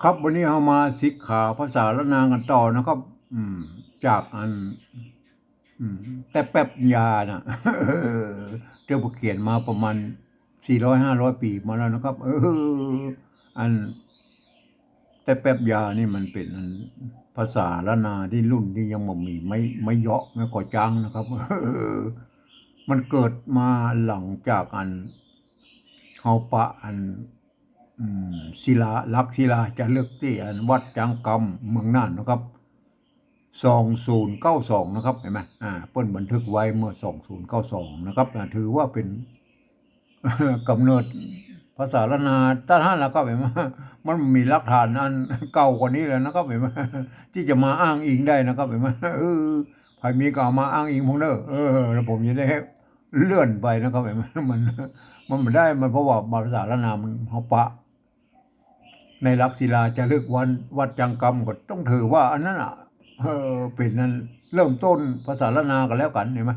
ครับวันนี้เรามาศิกขาภาษาละนางกันต่อนะครับ อืมจากอันอืมแต่แป๊บยานะเจ้าเขียนมาประมาณ400-500 ปีมาแล้วนะครับอันแต่แป๊บยานี่มันเป็นอันภาษาละนาที่รุ่นที่ยังบ่มีไม่เยาะไม่ก่อจังนะครับมันเกิดมาหลังจากอันเฮาปะอัน ศิลาลักษ์ศิลาจะเลือกที่อันวัดจังกำเมืองน่านนะครับ2092นะครับเห็นไหมเปิ้นบันทึกไว้เมื่อ2092นะครับถือว่าเป็นกำเนิดภาษาละนาต้านท่านแล้วก็เห็นไหมมันมีหลักฐานอันเก่ากว่านี้แล้วนะครับเห็นไหมที่จะมาอ้างอิงได้นะครับเห็นไหมใครมีก็เอามาอ้างอิงพงเด้อแล้วผมจะได้เลื่อนไปนะครับเห็นไหมมันไม่ได้มันเพราะว่าภาษาละนามันเฮาปะ ในหลักศิลาจารึกวันวัดจังกรรมก็ต้องถือว่าอันนั้นเป็นนั้นเริ่มต้นภาษาละนากันแล้วกันเห็นไหม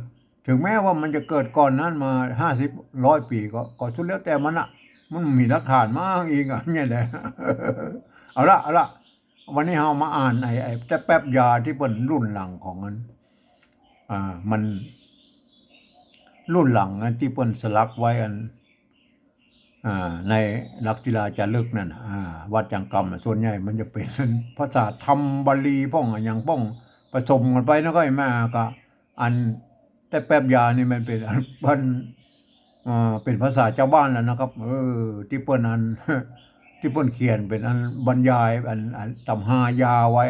ถึงแม้ว่ามันจะเกิดก่อนนั้นมา50-100 ปีก็สุดแล้วแต่มันมีหลักฐานมาอ้างอิงอ่ะเนี่ยแหละเอาละวันนี้เรามาอ่านไอ้แต่แป๊บยาที่เป็นรุ่นหลังของมันมันรุ่นหลังอันที่เปิ้นสลักไว้อัน ในหลักศิลาจารึกนั่นวัดจังกรรมส่วนใหญ่มันจะเป็นภาษาธรรมบาลีป้องอย่างป้องผสมกันไปนะก็ไอ้แม่ก็อันแต่แป๊บยานี่มันเป็นมันเป็นภาษาชาวบ้านแล้วนะครับที่เปิ้นอันที่เปิ้นเขียนเป็นอันบรรยายอันตำหายาไว้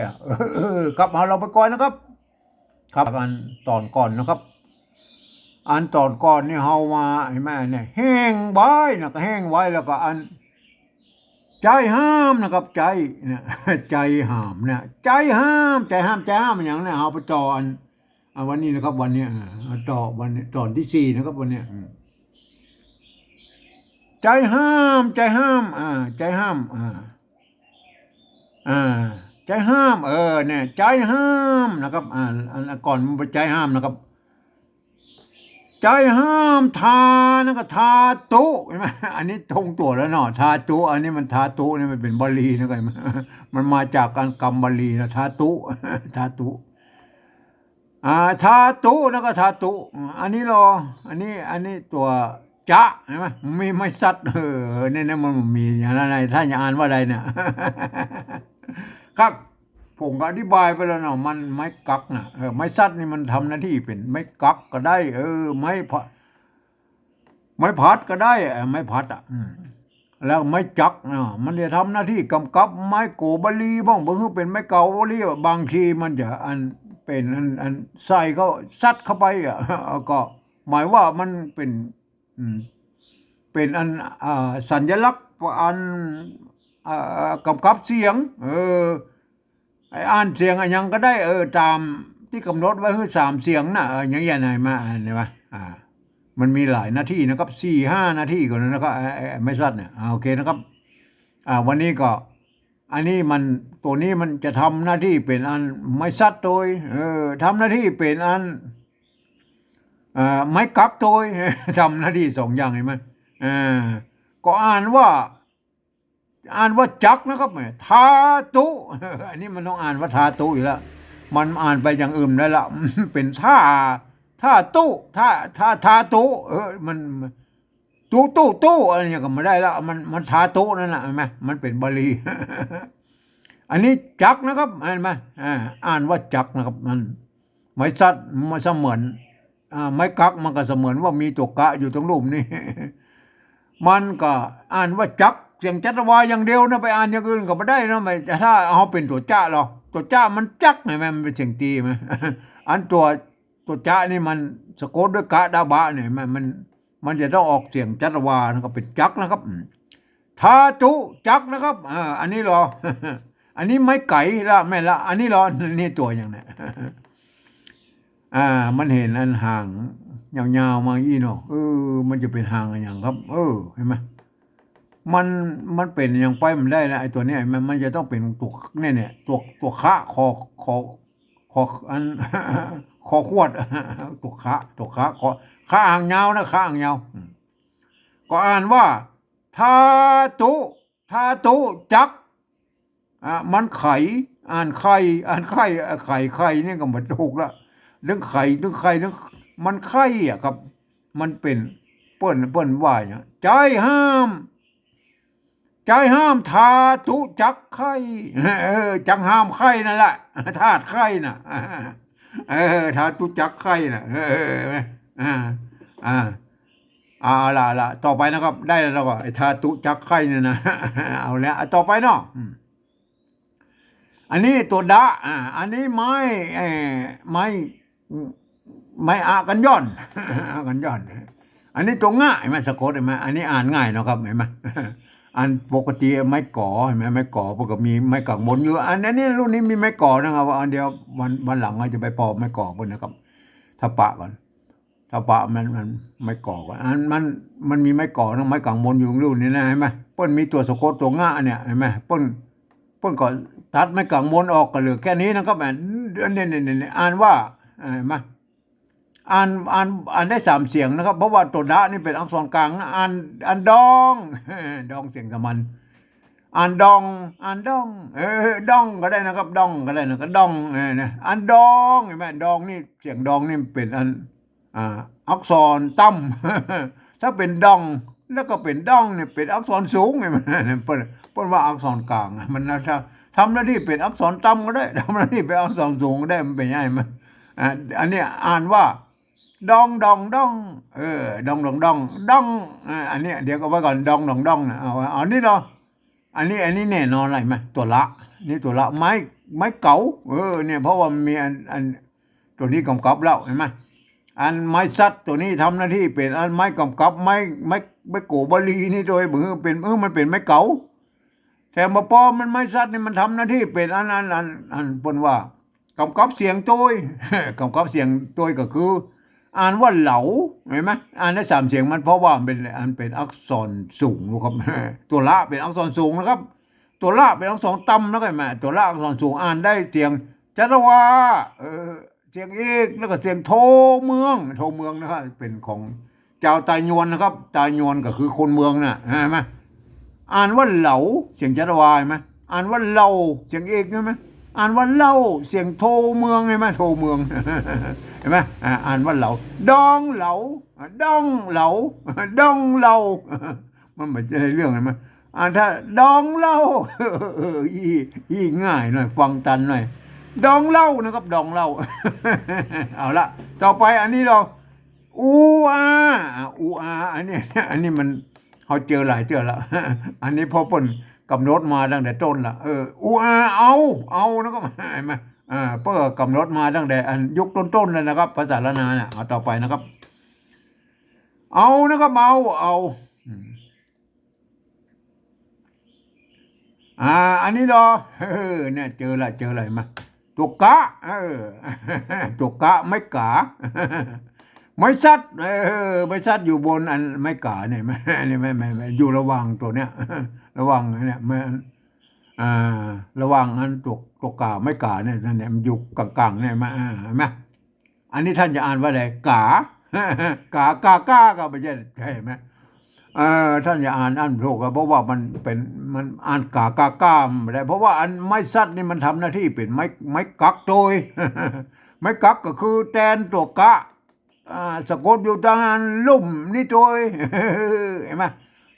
ครับเอาเราไปก่อนนะครับครับอันตอนก่อนนะครับ อันตอนก่อนนี่เฮามาไอ้แม่เนี่ยแห้งไว้นะก็แห้งไว้แล้วก็อันใจห้ามนะครับใจเนี่ยใจห้ามเนี่ยใจห้ามอย่างเนี่ยเฮาไปต่ออันวันนี้นะครับวันนี้ต่อวันนี้ตอนที่4นะครับวันนี้ใจห้ามใจห้ามอ่าใจห้ามเนี่ยใจห้ามนะครับอันก่อนมันไปใจห้ามนะครับ ใจห้ามทานะก็ทาตุใช่ไหมอันนี้ทงตัวแล้วเนาะทาตุอันนี้มันทาตุนี่มันเป็นบาลีนะก็มันมาจากการกรรมบาลีนะทาตุทาตุทาตุนะก็ทาตุอันนี้รออันนี้ตัวจะใช่ไหมมีไม่สัตว์เนี่ยมันมีอย่างไรถ้าจะอ่านว่าใดเนี่ยครับผมก็อธิบายไปแล้วเนาะมันไม้กักนะไม้สัตว์นี่มันทำหน้าที่เป็นไม้กักก็ได้ไม้พัดก็ได้ไม้พัดแล้วไม้จักเนาะมันจะทำหน้าที่กำกับไม้โกบาลีบ้างบางทีเป็นไม้เก่าบาลีบางทีมันจะเป็นใส่เขาซัดเข้าไปก็หมายว่ามันเป็นอืมเป็นสัญลักษณ์กำกับเสียงไอ้อ่านเสียงอะไรยังก็ได้ตามที่กำหนดไว้คือ3 เสียงนะอย่างอย่างไรมาเห็นไหมมันมีหลายหน้าที่นะครับ4-5 นาทีก่อนนะครับไม่สั้นเนี่ยโอเคนะครับวันนี้ก็อันนี้มันตัวนี้มันจะทำหน้าที่เป็นอันไม่ซัดโดยทำหน้าที่เป็นอันไม่กักโดยทำหน้าที่2 อย่างเห็นไหมก็อ่านว่าจักนะครับทาตุอันนี้มันต้องอ่านว่าทาตุอยู่แล้วมันอ่านไปอย่างอื่นได้ละเป็นท่าตู้ทาตุมันตู้อะไรอย่างก็ไม่ได้แล้วมันทาตุนั่นแหละเห็นไหมมันเป็นบาลีอันนี้จักนะครับเห็นไหมอ่านว่าจักนะครับมันไม่ซัดมันเสมือนไม่กักมันก็เสมือนว่ามีตัวกะอยู่ตรงรูปนี่มันก็อ่านว่าจักเสียงจัตวาอย่างเดียวนะไปอ่านอย่างอื่นก็ไม่ได้นะไม่ถ้าเอาเป็นตัวจ้าหรอตัวจ้ามันจักไงมันเป็นเสียงตีไหมอันตัวจ้านี่มันสะกดด้วยกะดาบะเนี่ยมันจะต้องออกเสียงจัตวานะครับเป็นจักนะครับทาตุจักนะครับอันนี้รออันนี้ไม่ไก่ละแม่ละอันนี้รอนี่ตัวอย่างเนี้ยมันเห็นอันห่างยาวๆมาอีเนาะมันจะเป็นห่างอย่างครับเห็นไหมมันเป็นอย่างไปมันได้นะไอ้ตัวเนี้ยมันจะต้องเป็นตัวเนี่ยตัวคะคออันคอขวดตัวคะขาหางยาวนะขาหางยาวก็อ่านว่าทาตุทาตุจัก มันไข่อ่านไข่อ่านไข่ไข่เนี่ยก็หมดถูกละเรื่องไข่เรื่องไข่เรื่องมันไข่ครับมันเป็นเปิ้นว่าเนี่ยใจห้ามทาตุจักไข่จังห้ามไข่นั่นแหละธาตุไข่น่ะทาตุจักไข่น่ะอ่าอ่าล่ะต่อไปนะครับได้แล้วก็ไอ้ทาตุจักไข่เนี่ยนะเอาแล้วต่อไปเนาะอันนี้ตัวดะอันนี้ไม้อากันย่อนอากันย่อนอันนี้ตัวง่ายไหมสะกดเห็นไหมอันนี้อ่านง่ายเนาะครับเห็นไหมอันปกติไม้ก่อเห็นไหมไม้ก่อปกติมีไม้กังบนอยู่อันนี้รุ่นนี้มีไม้ก่อนะครับอันเดียววันหลังเราจะไปปอกไม้ก่อก่อนนะครับถ้าปะก่อนถ้าปะมันไม้ก่อก่อนอันมันมีไม้ก่อนะไม้กังบนอยู่รุ่นนี้นะเห็นไหมเปิ้นมีตัวสะกดตัวง่าเนี่ยเห็นไหมเปิ้นก็ตัดไม้กังบนออกก็เหลือแค่นี้นะครับเนี่ยอ่านว่าเห็นไหมอ่านได้สามเสียงนะครับเพราะว่าตัวดะนี่เป็นอักษรกลางนะอ่านดองดองเสียงสามัญอ่านดองดองก็ได้นะครับดองก็ได้นะก็ดองนะอ่านดองเห็นไหมดองนี่เสียงดองนี่เป็นอักษรต่ำถ้าเป็นดองแล้วก็เป็นดองเนี่ยเป็นอักษรสูงเห็นไหมเปิ้นว่าอักษรกลางมันถ้าทำหน้าที่เป็นอักษรต่ำก็ได้ทำหน้าที่เป็นอักษรสูงก็ได้มันเป็นยังไงมันอันนี้อ่านว่าดองดองดองดองดองดองดองอันนี้เดี๋ยวก็ไว้ก่อนดองดองดองนะเอานี่เนาะอันนี้แน่นอนอะไรไหมตัวละนี่ตัวละไม้เก๋าเนี่ยเพราะว่ามีอันตัวนี้กำกับแล้วเห็นไหมอันไม้ซัดตัวนี้ทำหน้าที่เป็นอันไม้กำกับไม้โกบาลีนี่โดยเป็นมันเป็นไม้เก๋าแต่มาปอมันไม้ซัดนี่มันทำหน้าที่เป็นอันปนว่ากำกับเสียงตัวกำกับเสียงตัวก็คืออ่านว่าเหลาเห็นไหมอ่านได้สามเสียงมันเพราะว่าเป็นอักษรสูงนะครับตัวละเป็นอักษรสูงนะครับตัวละเป็นอักษรต่ำนะก็ไหมตัวละอักษรสูงอ่านได้เสียงจัตวาเสียงเอกแล้วก็เสียงโทเมืองนะครับเป็นของเจ้าตายวนนะครับตายวนก็คือคนเมืองน่ะเห็นไหมอ่านว่าเหลาเสียงจัตวาเห็นไหมอ่านว่าเหลาเสียงเอกใช่ไหมอ่านว่าเล่าเสียงโทเมืองเห็นไหมโทเมืองเห็นไหมอ่านว่าเหลาดองเหลาดองเหลาดองเหลามันไม่ใช่เรื่องเห็นไหมถ้าดองเหลาอีง่ายหน่อยฟังตันหน่อยดองเหลานะครับดองเหลาเอาละต่อไปอันนี้เราอูอาอันนี้มันเขาเจอหลายแล้วอันนี้พอป่นกำหนดมาตั้งแต่ต้นละเอานะครับเห็นไหมเพื่อกำหนดมาตั้งแต่อันยุคต้นๆเลยนะครับภาษาละนาเนี่ยเอาต่อไปนะครับเอานะครับเอาอันนี้รอเนี่ยเจออะไรมาตัวกะตัวกะไม่กาไม่ซัดไม่ซัดอยู่บนอันไม่กาเนี่ยไม่อยู่ระหว่างตัวเนี้ยระหว่างเนี่ยมันระหว่างอันตัวกาไม่กาเนี่ยมันอยู่กลางๆเนี่ยมาเห็นไหมอันนี้ท่านจะอ่านว่าอะไรกากาก็ไม่ใช่ไหมท่านอย่าอ่านอันโลกเพราะว่ามันอ่านกาไม่ได้เพราะว่าอันไม้ซัดนี่มันทำหน้าที่เป็นไม้กักโดยไม้กักก็คือแทนตัวกะสะกดอยู่ทางอันลุ่มนี่โดยเห็นไหม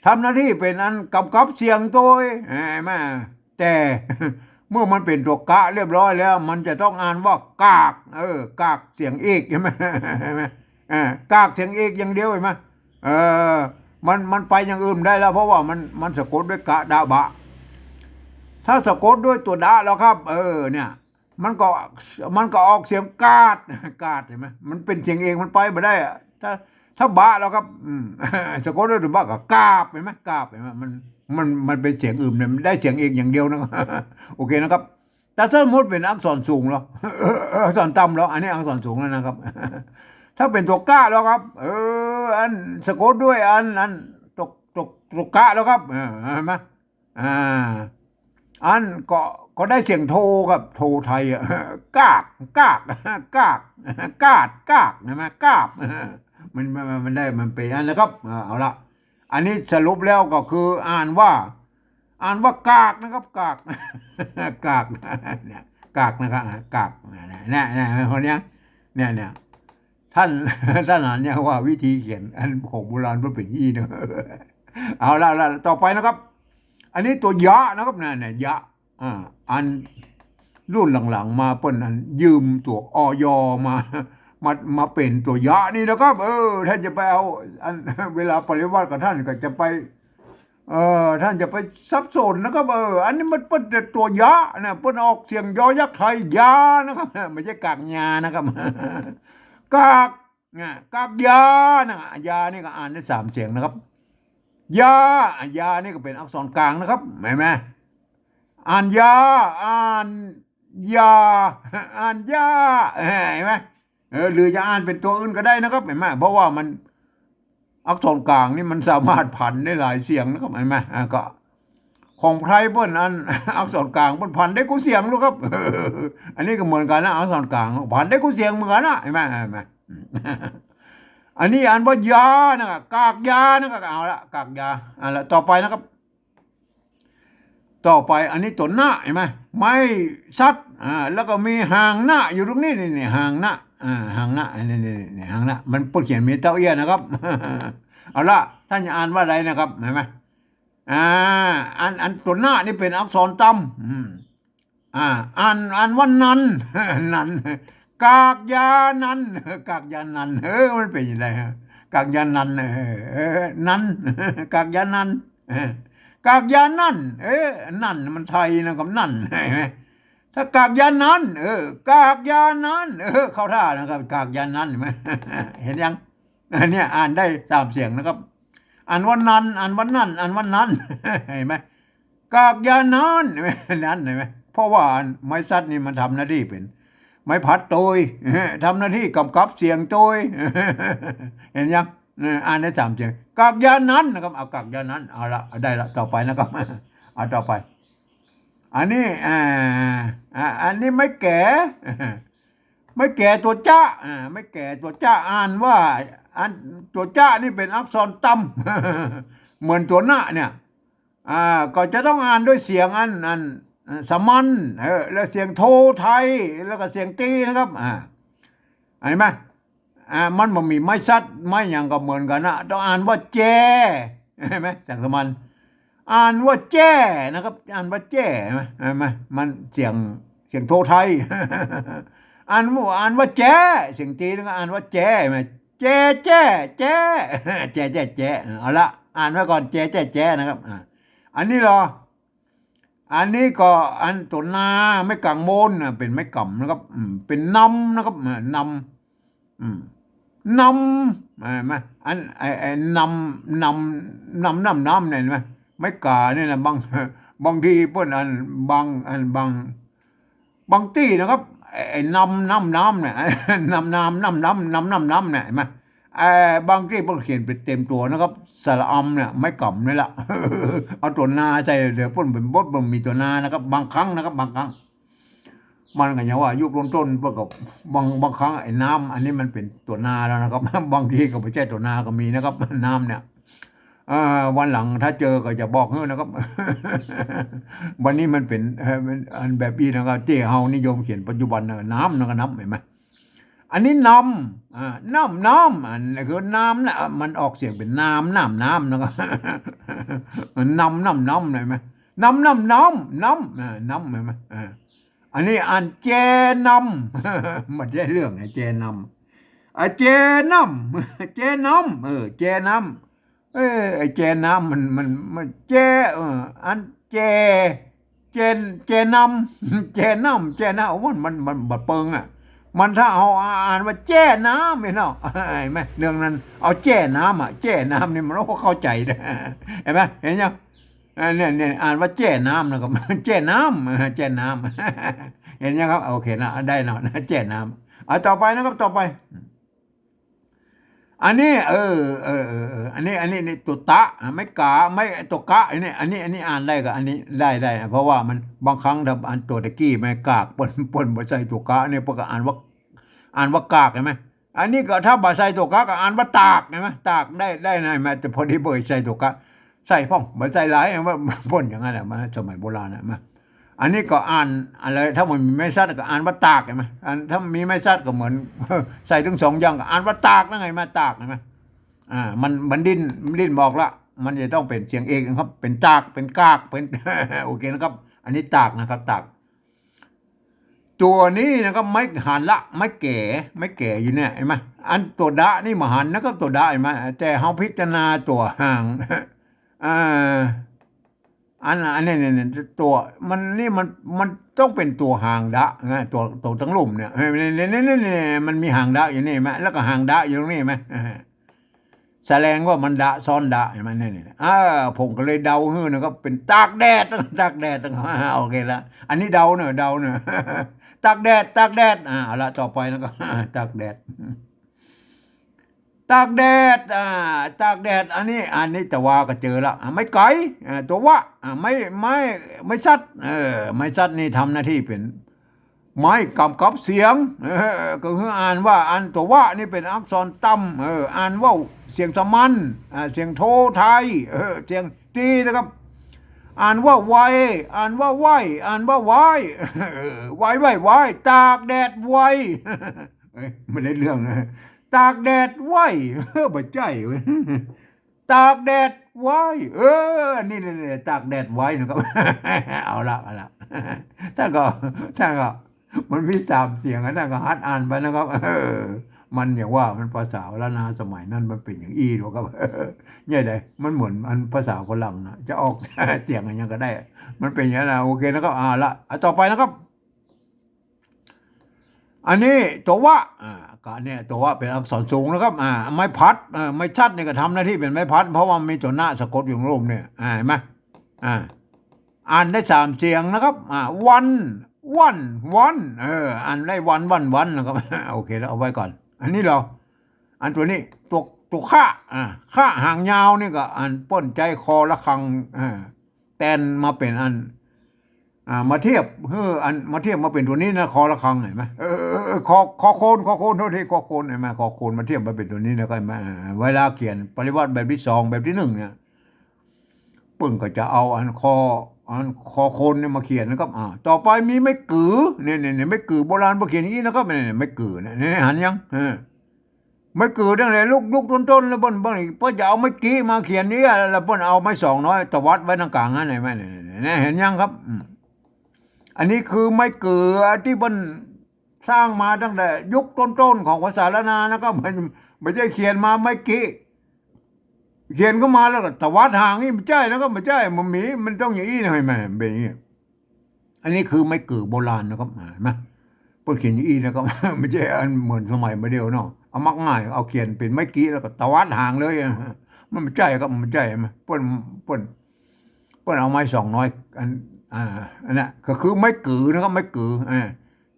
ทำหน้าที่เป็นอันกำกับเสียงโดยเห็นไหมแต่เมื่อมันเป็นตัวกะเรียบร้อยแล้วมันจะต้องอ่านว่ากากกากเสียงเอกเห็นไหมกากเสียงเอกอย่างเดียวเห็นไหมมันไปอย่างอื่นได้แล้วเพราะว่ามันสะกดด้วยกะดาบะถ้าสะกดด้วยตัวดาแล้วครับเนี่ยมันก็ออกเสียงกาดเห็นไหมมันเป็นเสียงเองมันไปไม่ได้อะถ้าบะแล้วครับสะกดด้วยตัวบะก็กาบเห็นไหมกาบเห็นไหมมันเป็นเสียงอื่นเนี่ยมันได้เสียงเองอย่างเดียวนะโอเคนะครับแต่ถ้าสมมติเป็นอักษรสูงแล้วอักษรต่ำแล้วอันนี้อักษรสูงแล้วนะครับถ้าเป็นตัวกะแล้วครับอันสะกดด้วยอันตัวกะแล้วครับเห็นไหมอันก็ได้เสียงโทครับโทไทยกากเห็นไหมกาบมันได้มันเป็นอันนะครับเอาละอันนี้สรุปแล้วก็คืออ่านว่า อ่านว่ากากนะครับกาก กากเนี่ยกากนะครับกากเนี่ยคนเนี้ยเนี่ยท่านท่านอ่านเนี่ยว่าวิธีเขียนอันของโบราณเพื่อเป็นยี่เนอะเอาละต่อไปนะครับ อันนี้ตัวยะนะครับเนี่ยยะอันรุ่นหลังๆมาเปิ้นอันยืมตัวอยมามาเป็นตัวยะนี่นะครับท่านจะไปเอาอันเวลาปริวาสกับท่านก็จะไปท่านจะไปซับซ้อนนะครับอันนี้มันเป็นตัวยะนะเปิ้นออกเสียงยอยักษ์ไทยยานะครับไม่ใช่กากยานะครับกากกากยานะยานี่ก็อ่านได้3เสียงนะครับยายานี่ก็เป็นอักษรกลางนะครับเห็นไหมอ่านยาอ่านยาอ่านยาเห็นไหมหรือจะอ่านเป็นตัวอื่นก็ได้นะครับเห็นไหมเพราะว่ามันอักษรกลางนี่มันสามารถผันได้หลายเสียงนะครับเห็นไหมก็ของไทยเปิ้นอันอักษรกลางเปิ้นผันได้กูเสียงลูกครับอันนี้ก็เหมือนกันนะอักษรกลางผันได้กูเสียงเหมือนกันนะเห็นไหมอันนี้อ่านว่ายานะครับกากยานะครับเอาละกากยาละต่อไปนะครับต่อไปอันนี้ต้นหน้าเห็นไหมไม้ซัดแล้วก็มีหางหน้าอยู่ตรงนี้นี่หางหน้าหางหน้านี่หางหน้ามันพูดเขียนมีเต้าเอี้ยนะครับเอาละท่านจะอ่านว่าอะไรนะครับเห็นไหมอันต้นหน้านี่เป็นอักษรต่ำอ่านว่านันนันกากยานันกากยานันมันเป็นยังไงฮะกากยานันนันกากยานันกากยานันนั่นมันไทยนะครับนั่นเห็นไหมถ้ากากยานันกากยานันเข้าท่านะครับกากยานันเห็นไหมเห็นยังเนี่ยอ่านได้3เสียงนะครับอ่านว่านันอ่านว่านั่นอ่านว่านั้นเห็นไหมกากยานันนั่นเห็นไหมเพราะว่าไม้ซัดนี่มันทำหน้าที่เป็นไม้พัดโตยทำหน้าที่กำกับเสียงโตยเห็นยังอ่านได้3เสียงกากยานั้นนะครับเอากากยานั้นเอาละได้ละต่อไปนะครับเอาต่อไป อันนี้อันนี้ไม่แก่ไม่แก่ตัวจ้าไม่แก่ตัวจ้าอ่านว่าอันตัวจ้านี่เป็นอักษรต่ำเหมือนตัวหน้าเนี่ยก็จะต้องอ่านด้วยเสียงอันสมัญแล้วเสียงโทไทยแล้วก็เสียงตีนะครับเห็นไหมมันบ่มีไม่ชัดไม่อย่างก็เหมือนกันนะต้องอ่านว่าแจเห็นไหมเสียงสมัญอ่านว่าแจ้นะครับอ่านว่าแจ้เห็นไหมมันเสียงโทไทยอ่านว่าแจ้เสียงจีนก็อ่านว่าแจ้ไหมแจ้แจ้แจ้แจ้แจ้แจ้เอาละอ่านไว้ก่อนแจ้แจ้แจ้นะครับอันนี้เหรออันนี้ก็อันตัวนาไม่กังโมนเป็นไม่กำนะครับเป็นนำนะครับนำนำไหมอันไอ้นำเนี่ยไหมไม่กาเนี่ยนะบางทีเปิ้นบางที่นะครับไอ้น้ำเนี่ยน้ำเนี่ยเห็นไหมบางที่เปิ้นเขียนเป็นเต็มตัวนะครับสระอำเนี่ยไม่กำนี่แหละเอาตัวนาใจเดี๋ยวเปิ้นเป็นบทมันมีตัวนานะครับบางครั้งนะครับบางครั้งมันก็อย่างว่ายุคต้นเปิ้นก็บางครั้งไอ้น้ำอันนี้มันเป็นตัวนาแล้วนะครับบางทีก็ไม่ใช่ตัวนาก็มีนะครับน้ำเนี่ยวันหลังถ้าเจอก็จะบอกเฮ้นะครับ วันนี้มันเป็นอันแบบนี้นะครับเจ้เฮานิยมเขียนปัจจุบันน้ำนะครับน้ำเห็นไหมอันนี้น้ำอันนี้คือน้ำนะมันออกเสียงเป็นน้ำนะครับน้ำเห็นไหมน้ำเห็นไหมอันนี้อันเจน้ำมันได้เรื่องไอ้เจน้ำเจน้ำเจน้ำไอ้เจน้ำมันเจอันเจน้ำมันบัดเปิงมันถ้าเอาอ่านว่าแจ้น้ำเนาะเห็นไหมเรื่องนั้นเอาแจ้น้ำแจ้น้ำนี่มันก็เข้าใจนะเห็นไหมเห็นยังเนี่ยอ่านว่าแจ้น้ำนะครับแจ้น้ำเห็นยังครับโอเคนะได้เนาะแจ้น้ำต่อไปนะครับต่อไปอันนี้อันนี้นี่ตัวตะไม่กาไม่ตัวกะอันนี้อ่านได้กับอันนี้ได้เพราะว่ามันบางครั้งถ้าอันตัวตะกี้ไม่กากปนบ่ใส่ตัวกะเนี่ยพวกก็อ่านว่ากากเห็นไหมอันนี้ก็ถ้าบ่ใส่ตัวกะก็อ่านว่าตากเห็นไหมตากได้นะแม้แต่พอดีเบยใส่ตัวกะ ใส่พ่องบ่ใส่หลายว่าพ่นอย่างนั้นแหละมาสมัยโบราณน่ะมาอันนี้ก็อ่านอะไรถ้ามันมีไม้ซัดก็อ่านว่าตากใช่ไหมอันถ้ามีไม้ซัดก็เหมือนใส่ถึง2อย่างก็อ่านว่าตากนั่นไงมาตากใช่ไหมมันดิ้นบอกละมันจะต้องเป็นเสียงเอกนะครับเป็นตากเป็นกากเป็น โอเคนะครับอันนี้ตากนะครับตากตัวนี้นะครับไม่หันละไม่แก่อยู่เนี่ยเห็นไหมอันตัวดะนี่มาหันนะครับตัวดะเห็นไหมแต่เฮาพิจารณาตัวห่าง อ่าอันนี้เนี่ยตัวมันต้องเป็นตัวหางดะนะตัวทั้งลุ่มเนี่ยนี่มันมีหางดะอยู่นี่ไหมแล้วก็หางดะอยู่ตรงนี้ไหมแสดงว่ามันดะซ้อนดะเห็นไหมนี่ผมก็เลยเดาฮื้อนะครับเป็นตากแดดตากแดดโอเคละอันนี้เดาเนอะตากแดดเอาละต่อไปแล้วก็ตากแดดตากแดดอันนี้แต่ว่าก็เจอละไม่ไกลตัวว่าไม่ชัดไม่ชัดนี่ทำหน้าที่เป็นไม้กำกับเสียงก็คืออ่านว่าอันตัวว่านี่เป็นอักษรต่ำอ่านว่าเสียงสมัญเสียงโทไทยเสียงตีนะครับอ่านว่าไวอ่านว่าไหวอ่านว่าไวไวตากแดดไวไม่ได้เรื่องนะตากแดดไว้บ่ใจเว้ยตากแดดไว้นี่ตากแดดไว้นะครับเอาละถ้าก็มันมี3เสียงถ้าก็ฮัดอ่านไปนะครับมันอย่างว่ามันภาษาล้านนาสมัยนั้นมันเป็นอย่างอี้หรอกครับเนี่ยได้มันเหมือนอันภาษาฝรั่งนะจะออกเสียงอย่างก็ได้มันเป็นอย่างนั้นนะโอเคนะครับละต่อไปนะครับ อันนี้ตัวว่าก็เนี่ยตัวว่าเป็นอักษรสูงนะครับไม้พัดไม้ชัดเนี่ยก็ทำหน้าที่เป็นไม้พัดเพราะว่ามีตัวหน้าสะกดอยู่รูปเนี่ยเห็นไหมอ่านได้3เสียงนะครับวันอ่านได้วันนะครับโอเคแล้วเอาไว้ก่อนอันนี้เราอันตัวนี้ตัวข้าหางยาวนี่ก็อันป้นใจคอละคังแตนมาเป็นอันมาเทียบมาเทียบมาเป็นตัวนี้นะคอละครังเห็นไหมคอโคนโทษทีคอโคนเห็นไหมคอโคนมาเทียบมาเป็นตัวนี้นะก็เห็นไหมเวลาเขียนปริวัติแบบที่2แบบที่1เนี่ยปึ้งก็จะเอาอันคอโคนเนี่ยมาเขียนนะครับต่อไปมีไม่กือเนี่ยไม่กือโบราณมาเขียนอย่างนี้นะครับเนี่ยไม่กือเนี่ยหันยังไม่กือตั้งแต่ลูกต้นแล้วบนอีกเพื่อจะเอาไม่กี้มาเขียนนี้แล้วบนเอาไม่200ตวัดไว้ตรงกลางนั่นเห็นไหมเนี่ยเห็นยังครับอันนี้คือไม้เกลือที่มันสร้างมาตั้งแต่ยุคต้นๆของภาษาละนานะครับไม่ใช่เขียนมาไม่กี่เขียนเข้ามาแล้วก็ตวัดห่างนี่ไม่ใช่นะครับไม่ใช่มันต้องอย่างนี้นะเห็นไหมเป็นอย่างนี้อันนี้คือไม้เกลือโบราณนะครับเห็นไหมเพิ่นเขียนอย่างนี้นะครับไม่ใช่อันเหมือนสมัยมาเดียวเนาะเอามักง่ายเอาเขียนเป็นไม้กี้แล้วก็ตวัดห่างเลยมันไม่ใช่ครับมันไม่ใช่ไหมเพิ่นเอาไม้200อันนั้นก็คือไม้กือนะครับไม้กือ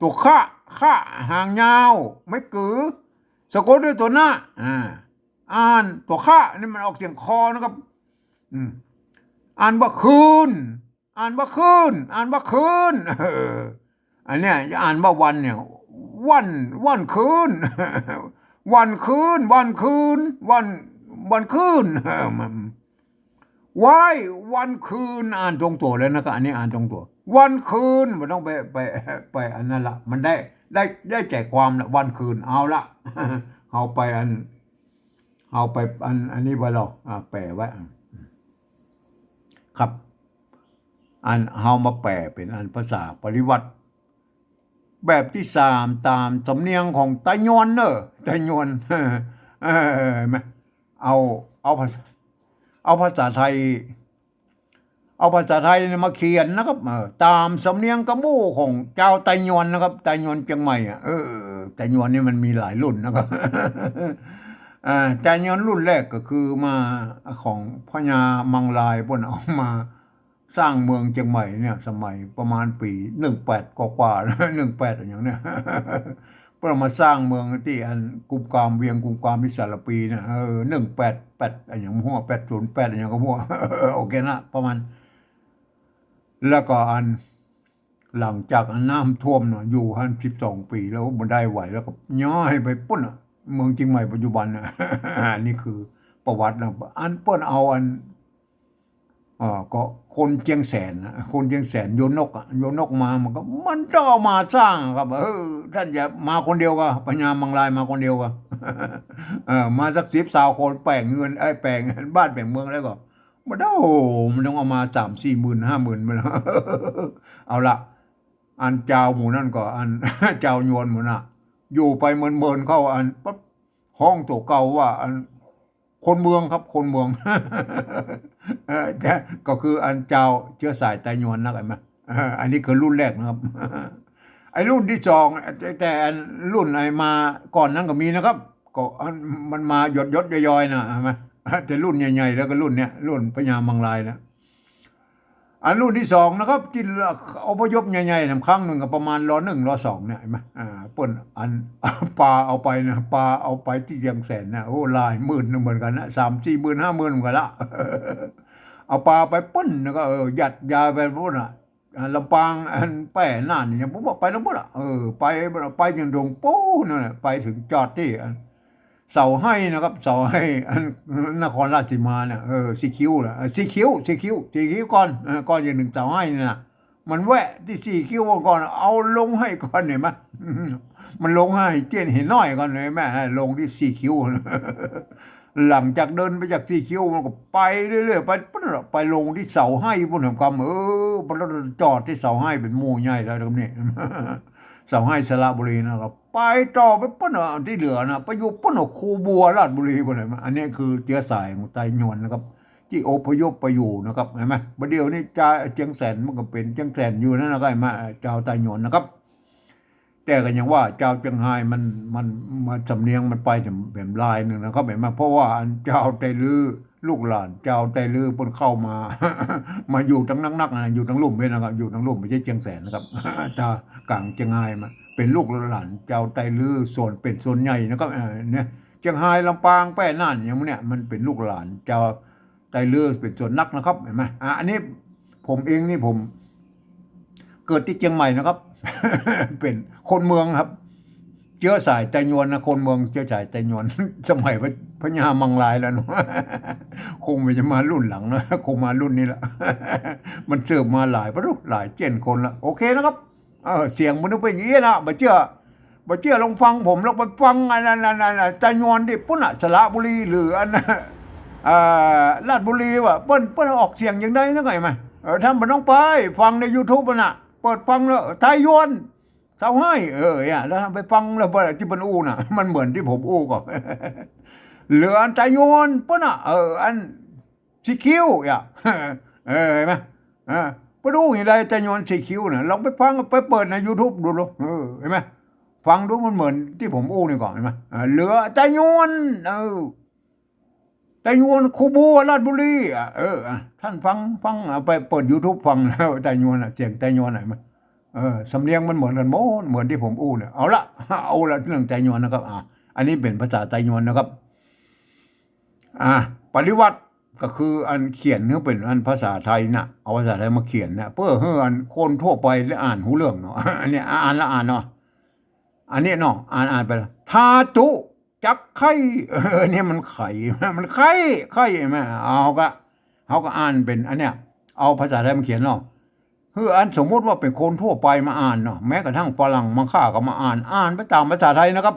ตัวข้าหางยาวไม้กือสะกดด้วยตัวหน้าอ่านตัวข้านี่มันออกเสียงคอนะครับอ่านว่าคืนอ่านว่าคืนอันเนี้ยอ่านว่าวันเนี่ยวันคืนวันคืนวันคืนวายวันคืนอ่านตรงตัวเลยนะครับอันนี้อ่านตรงตัววันคืนมันต้องไปอันนั้นละมันได้ใจความละวันคืนเอาละเอาไปอันนี้ไว้เราแปลไว้ครับอันเอามาแปลเป็นอันภาษาปริวัติแบบที่3ตามสำเนียงของไตยวนไตยวนเอาภาษาไทยมาเขียนนะครับตามสำเนียงกระมู่ของเจ้าไตยวนนะครับไตยวนเชียงใหม่ไตยวนนี่มันมีหลายรุ่นนะครับไตยวนรุ่นแรกก็คือมาของพญามังลายเพิ่นเอามาสร้างเมืองเชียงใหม่เนี่ยสมัยประมาณปี18กว่า18อย่างเนี้ยเพิ่นมาสร้างเมืองที่อันกุมกามเวียงกุมกามวิสารปีเนี่ย188อย่างมั่ว808อย่างก็มั่วโอเคนะประมาณแล้วก็อันหลังจากน้ำท่วมเนาะอยู่12ปีแล้วบ่ได้ไหวแล้วก็ย้ายไปปุ้นเมืองเชียงใหม่ปัจจุบันนี่คือประวัตินะอันเปิ้นเอา ก็คนเชียงแสนนะคนเชียงแสนโยนนกโยนนกมามันก็มันจะเอามาสร้างครับท่านอย่ามาคนเดียวก็ปัญญามังลายมาคนเดียวก็มาสัก10-20 คนแป่งเงินแป่งบ้านแป่งเมืองแล้วก็มันมันต้องเอามา3-4 หมื่น50,000มันเอาละอันเจ้าหมู่นั่นก็อันเจ้าโยนหมู่น่ะอยู่ไปเมินเข้าอันปั๊บห้องตัวเก่าว่าอันคนเมืองครับคนเมืองแต่ก็คืออันเจ้าเชื้อสายไตยวนนะไอ้มาอันนี้คือรุ่นแรกนะครับไอ้รุ่นที่สองแต่รุ่นไอ้มาก่อนนั้นก็มีนะครับก็มันมาหยดย่อยๆนะใช่ไหมแต่รุ่นใหญ่ๆแล้วก็รุ่นเนี้ยรุ่นพญามังลายนะอันรุ่นที่สองนะครับที่อพยพใหญ่ๆนะครั้งหนึ่งก็ประมาณร.1 ร.2เนี่ยเห็นไหมเปิ้นอันปลาเอาไปนะปลาเอาไปที่เชียงแสนนะโอ้หลายหมื่นเหมือนกันนะ3-4 หมื่น50,000เหมือนกันละเอาปลาไปปิ้นแล้วก็ยัดยาไปพวกน่ะลำปางอันแป้น่านเนี่ยผมบอกไปแล้วหมดอ่ะไปจนดงโป้นั่นแหละไปถึงจอดที่เสาให้นะครับเสาให้นครราชสีมาเนี่ยสีคิ้วนะสีคิ้วก่อนอย่างหนึ่งเสาให้นี่นะมันแวะที่สีคิ้วก่อนเอาลงให้ก่อนเห็นไหมมันลงให้เจี้ยนเห็นน้อยก่อนเลยแม่ลงที่สีคิ้วหลังจากเดินไปจากสีคิ้วมันก็ไปเรื่อยๆไปลงที่เสาให้บนแห่งความมันจอดที่เสาให้เป็นหมู่ใหญ่แล้วตรงนี้เสาให้สระบุรีนะครับไปต่อไปปั้นที่เหลือนะไปอยู่ปั้นคูบัวราชบุรีไปไหนมาอันนี้คือเชื้อสายของไตยวนนะครับที่อพยพไปอยู่นะครับเห็นไหมบัดเดียวนี้จ่าเจียงแสนมันก็เป็นเจียงแสนอยู่นั่นนะครับมาเจ้าไตยวนนะครับแต่ก็ยังว่าเจ้าเจียงไฮ้มันสำเนียงมันไปแบบลายหนึ่งนะครับเห็นไหมเพราะว่าเจ้าไตลือลูกหลานเจ้าไตลือปนเข้ามามาอยู่ทั้งนักนะอยู่ทั้งลุ่มเลยนะครับอยู่ทั้งลุ่มไม่ใช่เจียงแสนนะครับเจ้ากลางเจียงไฮ้มาเป็นลูกหลานเจ้าไตลือส่วนเป็นส่วนใหญ่นะครับเนี่ยเชียงไฮ้ลำปางแป้น่านอย่างนี้มันเป็นลูกหลานเจ้าไตลือเป็นส่วนนักนะครับเห็นไหมอันนี้ผมเองนี่ผมเกิดที่เชียงใหม่นะครับ เป็นคนเมืองครับเชื้อสายไตยวนนะคนเมืองเชื้อสายไตยวนสมัยพญามังลายแล้วเนาะคงไม่จะมารุ่นหลังนะคงมารุ่นนี้ละมันเสิร์ฟมาหลายหลาย7 คนละโอเคนะครับเสียงมันเป็นอย่างนี้นะบ่เชื่อลองฟังผมแล้วไปฟังอันนั้นไตยวนที่ปุ่นอ่ะสระบุรีหรืออันราชบุรีว่ะเปิ้นออกเสียงอย่างไรนะไงไหมท่านบ่ต้องไปฟังใน YouTube น่ะเปิดฟังแล้วไทยยวนเสาให้แล้วไปฟังแล้วที่มันอู้น่ะมันเหมือนที่ผมอู้ก็เหลืออันไทยยวนปุ่นอ่ะอันสีคิ้วเห็นไหมไปดูอย่างไรไทยยวนสีคิ้วน่ะลองไปฟังไปเปิดใน YouTube ดูเห็นไหมฟังดูมันเหมือนที่ผมอู้นี่ก่อนเห็นไหมเหลือไทยยวนไตยวนคูบัวราชบุรีท่านฟังไปเปิด YouTube ฟังแล้วไตยวนเสียงไตยวนไหนมั้ยสำเนียงมันเหมือนกันหมดเหมือนที่ผมอู้เนี่ยเอาละเรื่องไตยวนนะครับอันนี้เป็นภาษาไตยวนนะครับปริวัติก็คืออันเขียนเนี่ยเป็นอันภาษาไทยน่ะเอาภาษาไทยมาเขียนนะเพื่อให้คนทั่วไปได้อ่านรู้เรื่องเนาะอันนี้อ่านเนาะอันนี้เนาะอ่านไปทาตุจักไข่เนี่ยมันไข่มันไข่ไหมเขาก็อ่านเป็นอันเนี้ยเอาภาษาไทยมาเขียนเนาะคืออันสมมติว่าเป็นคนทั่วไปมาอ่านเนาะแม้กระทั่งฝรั่งมังค่าก็มาอ่านไปตามภาษาไทยนะครับ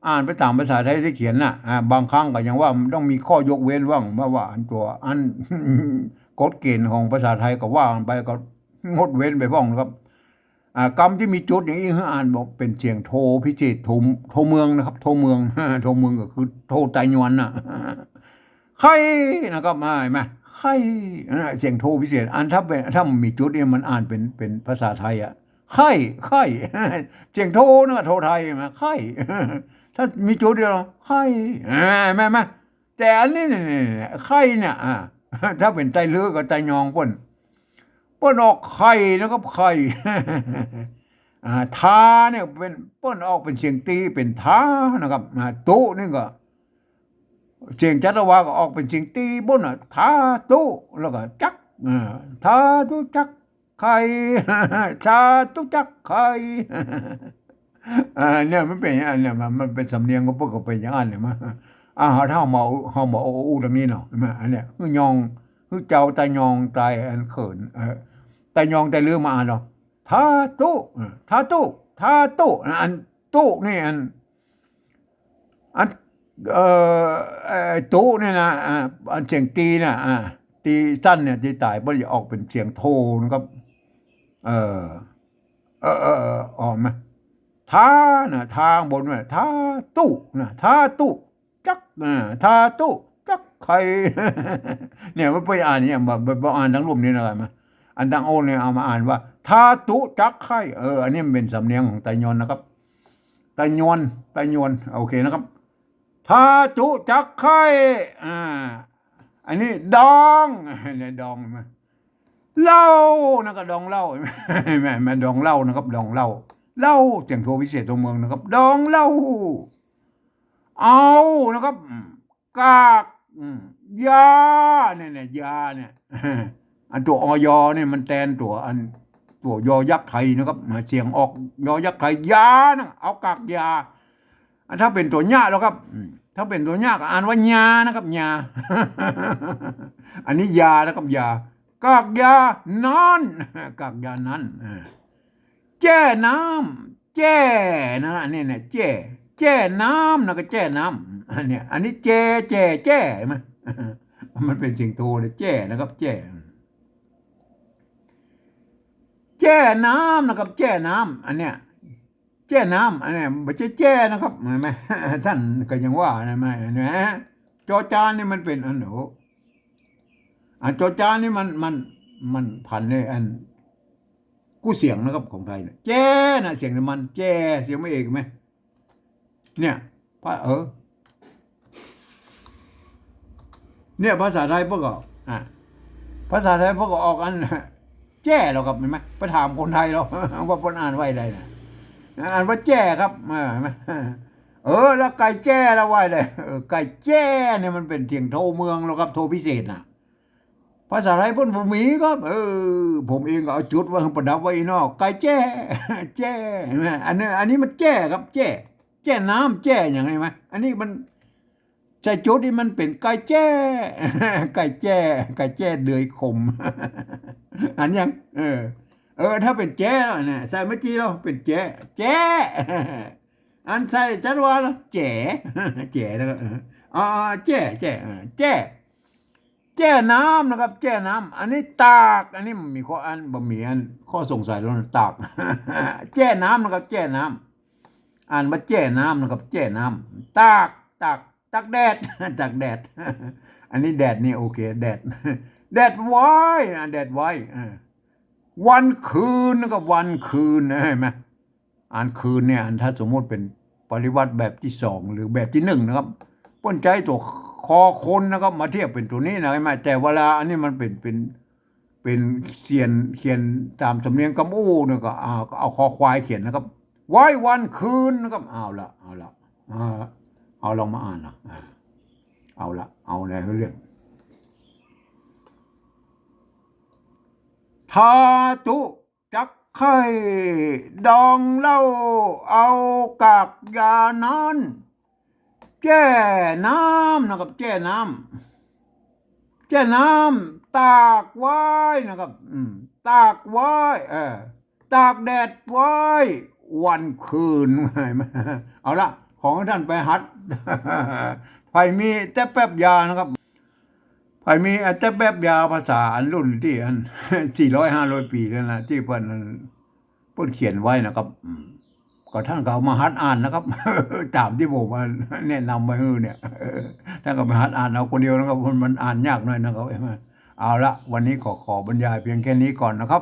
อ่านไปตามภาษาไทยที่เขียนน่ะบางครั้งก็ยังว่ามันต้องมีข้อยกเว้นว่างว่าอันตัวกฎเกณฑ์ของภาษาไทยก็ว่าไปก็งดเว้นไปบ้างนะครับกรรมที่มีจุดอย่างนี้อ่านบอกเป็นเสียงโทพิจิตรโทเมืองนะครับโทเมืองก็คือโทไตยวนน่ะไข่นะครับมาเห็นไหมไข่เสียงโทพิเศษถ้ามีจุดเนี่ยมันอ่านเป็นภาษาไทยไข่เสียงโทนะโทไทยมาไข่ถ้ามีจุดเดียวไข่แม่แต่อันนี้ไข่เนี่ยถ้าเป็นไตลือกับไตยองป่นออกไข่นะครับไข่ทาเนี่ยเป็นป้นออกเป็นเสียงตีเป็นท้านะครับตุนี่ก็เสียงจัตวาก็ออกเป็นเสียงตีบนทาตุแล้วก็จักทาตุจักไข่ทาตุจักไข่เนี่ยมันเป็นอย่างนี้มันเป็นสำเนียงก็เป็นอย่างนั้นเนี่ยมาถ้าเฮามาอู้ตรงนี้เนาะอันเนี้ยคือยอง คือเจ้าตายองตายอันเขินตายองแต่ลืมมาอ่านหรอทาตุทาตุทาตุอันตุนี่อันเอ่ตุนี่นะอันเสียงตีน่ะตีสั้นเนี่ยที่ตายบ่ได้ออกเป็นเสียงโทนะครับเออออกมาทาน่ะทางบนน่ะทาตุน่ะทาตุจักทาตุจักใคร เนี่ยมันไปอ่านเนี่ยบ่อ่านทั้งรูปนี้นะครับมาอันทั้งโอเนี่ยเอามาอ่านว่าทาตุจักใครอันนี้มันเป็นสำเนียงของไตยอนนะครับไตยอนโอเคนะครับทาตุจักใครอันนี้ดองเนี่ยดองมาเหล้านะก็ดองเหล้าแม่ดองเหล้านะครับดองเหล้าเสียงโทพิเศษตัวเมืองนะครับดองเหล้าเอานะครับกากยาเนี่ยยาเนี่ยอันตัวอย เนี่ยมันแทนตัวยอยักษ์ไทยนะครับเสียงออกยอยักษ์ไทยยานะเอากากยาถ้าเป็นตัวญาแล้วครับถ้าเป็นตัวญาก็อ่านว่ายานะครับยา อันนี้ยานะครับยากากยานอนกากยานั้นแจ้น้ำแจ้นะอันนี้เนี่ยแจ้น้ำนะก็แจ้น้ำอันนี้แจ้ไหมมันเป็นสิ่งโตเลยแจ้นะครับแจ้น้ำนะครับแจ้น้ำอันเนี้ยแจ้น้ำอันเนี้ยไม่ใช่แจ้นะครับเห็นไหมท่านก็ยังว่านะไหมนะจอจานนี่มันเป็นอันหนูจอจานนี่มันพันในอันกู้เสียงนะครับของไทยเนี่ยแจ้นะเสียงมันแจ้เสียงไม่เอกไหมเนี่ยพระเนี่ยภาษาไทยพวกก็ภาษาไทยพวกก็ออกอันแจ้เราครับเห็นไหมไปถามคนไทยเราว่าคนอ่านไว้ได้นะอ่านว่าแจ้ครับเห็นไหมแล้วไก่แจ้แล้วไว้เลยไก่แจ้เนี่ยมันเป็นเสียงโทเมืองแล้วครับโทพิเศษนะภาษาไทยเพิ่นบ่มีครับผมเองก็เอาจุดไว้ประดับไว้นอกไก่แจ้เห็นไหมอันนี้มันแจ้ครับแจ้น้ำแจ้อย่างไรไหมอันนี้มันใช่จุดที่มันเป็นไก่แจ้ไก่แจ้เดือยคมอันยังถ้าเป็นแจ้แล้วเนี่ยใส่เมื่อกี้เราเป็นแจ้อันใส่จัดว่าแล้วแจ้แล้วแจ้น้ำนะครับแจ้น้ำอันนี้ตากอันนี้มีข้ออันบ่มีอันข้อสงสัยแล้วตากแจ้น้ำนะครับแจ้น้ำอ่านว่าแจ้น้ำนะครับแจ้น้ำตากแดดตากแดดอันนี้แดดนี่โอเคแดดไว้แดดไว้วันคืนนะครับวันคืนเห็นไหมอ่านคืนเนี่ยถ้าสมมติเป็นปริวัติแบบที่2หรือแบบที่1นะครับป้นใจตัวคอคนนะครับมาเทียบเป็นตัวนี้นะใช่ไหมแต่เวลาอันนี้มันเป็นเขียนตามสำเนียงกำอู้เนี่ยก็เอาคอควายเขียนนะครับไว้วันคืนนะครับเอาละลองมาอ่านนะเอาในเรื่องทาตุจักไข่ดองเหล้าเอากากยานอนแจ้น้ำนะครับแจ้น้ำตากไว้นะครับตากไว้ตากแดดไว้วันคืนเอาละของท่านไปหัดไปมีแต่แป๊บยานะครับไปมีแต่แป๊บยาภาษาอันรุ่นที่อัน400-500 ปีแล้วนะที่เพิ่นเขียนไว้นะครับก็ท่านก็เอามาหัดอ่านนะครับตามที่ผมแนะนำไว้เนี่ยท่านก็ไปหัดอ่านเอาคนเดียวนะครับมันอ่านยากหน่อยนะครับเอาละวันนี้ขอบรรยายเพียงแค่นี้ก่อนนะครับ